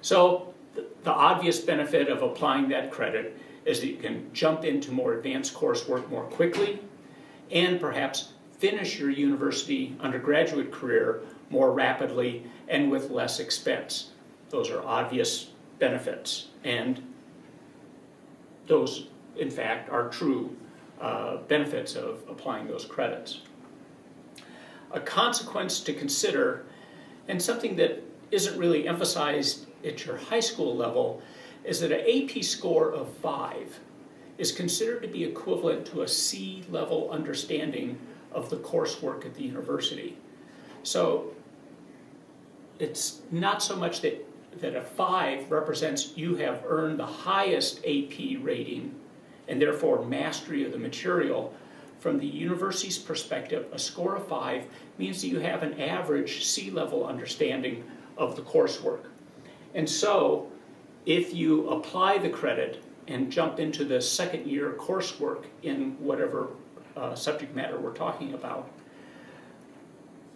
So the obvious benefit of applying that credit is that you can jump into more advanced coursework more quickly and perhaps finish your university undergraduate career more rapidly and with less expense. Those are obvious benefits, and those, in fact, are true benefits of applying those credits. A consequence to consider, and something that isn't really emphasized at your high school level, is that an AP score of 5 is considered to be equivalent to a C-level understanding of the coursework at the university. So it's not so much that a 5 represents you have earned the highest AP rating and therefore mastery of the material. From the university's perspective, a score of 5 means that you have an average C-level understanding of the coursework. And so, if you apply the credit and jump into the second year coursework in whatever subject matter we're talking about,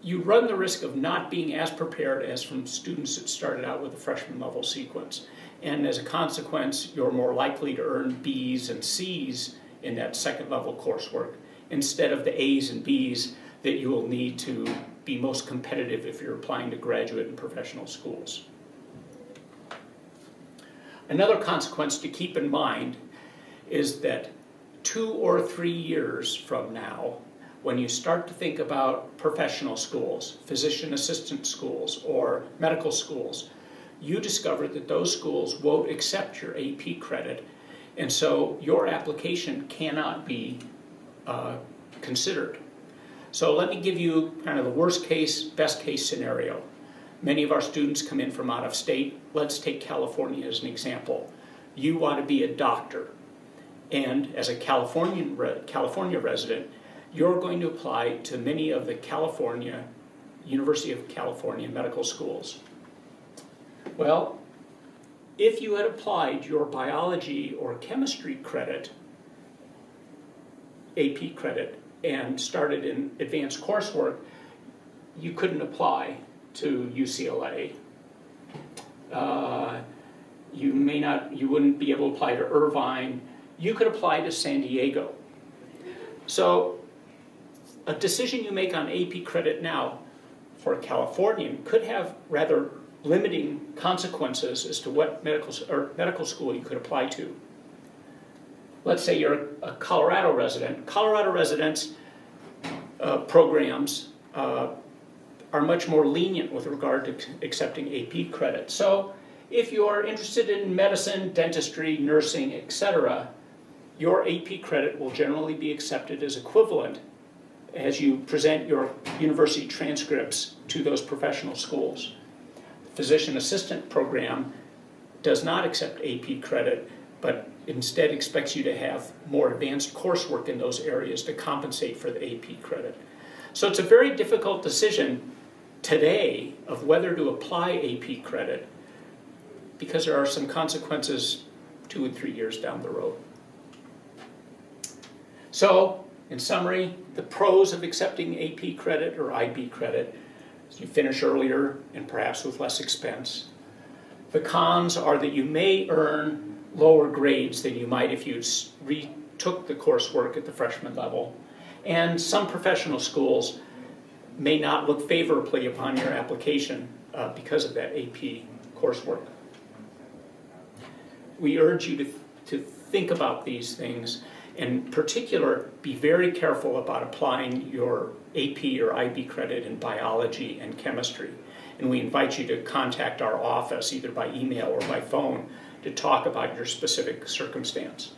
you run the risk of not being as prepared as from students that started out with a freshman level sequence. And as a consequence, you're more likely to earn B's and C's in that second level coursework instead of the A's and B's that you will need to be most competitive if you're applying to graduate and professional schools. Another consequence to keep in mind is that 2 or 3 years from now, when you start to think about professional schools, physician assistant schools, or medical schools, you discover that those schools won't accept your AP credit, and so your application cannot be considered. So let me give you kind of the worst case, best case scenario. Many of our students come in from out of state. Let's take California as an example. You want to be a doctor, and as a California resident, you're going to apply to many of the University of California medical schools. Well, if you had applied your biology or chemistry credit, AP credit, and started in advanced coursework, you couldn't apply to UCLA. You wouldn't be able to apply to Irvine. You could apply to San Diego. So a decision you make on AP credit now for a Californian could have rather limiting consequences as to what medical school you could apply to. Let's say you're a Colorado resident. Colorado residents' programs are much more lenient with regard to accepting AP credit. So if you're interested in medicine, dentistry, nursing, etc., your AP credit will generally be accepted as equivalent as you present your university transcripts to those professional schools. The physician assistant program does not accept AP credit, but instead expects you to have more advanced coursework in those areas to compensate for the AP credit. So it's a very difficult decision today of whether to apply AP credit because there are some consequences 2 and 3 years down the road. So, in summary, the pros of accepting AP credit or IB credit is you finish earlier and perhaps with less expense. The cons are that you may earn lower grades than you might if you retook the coursework at the freshman level. And some professional schools may not look favorably upon your application because of that AP coursework. We urge you to think about these things. In particular, be very careful about applying your AP or IB credit in biology and chemistry. And we invite you to contact our office either by email or by phone to talk about your specific circumstance.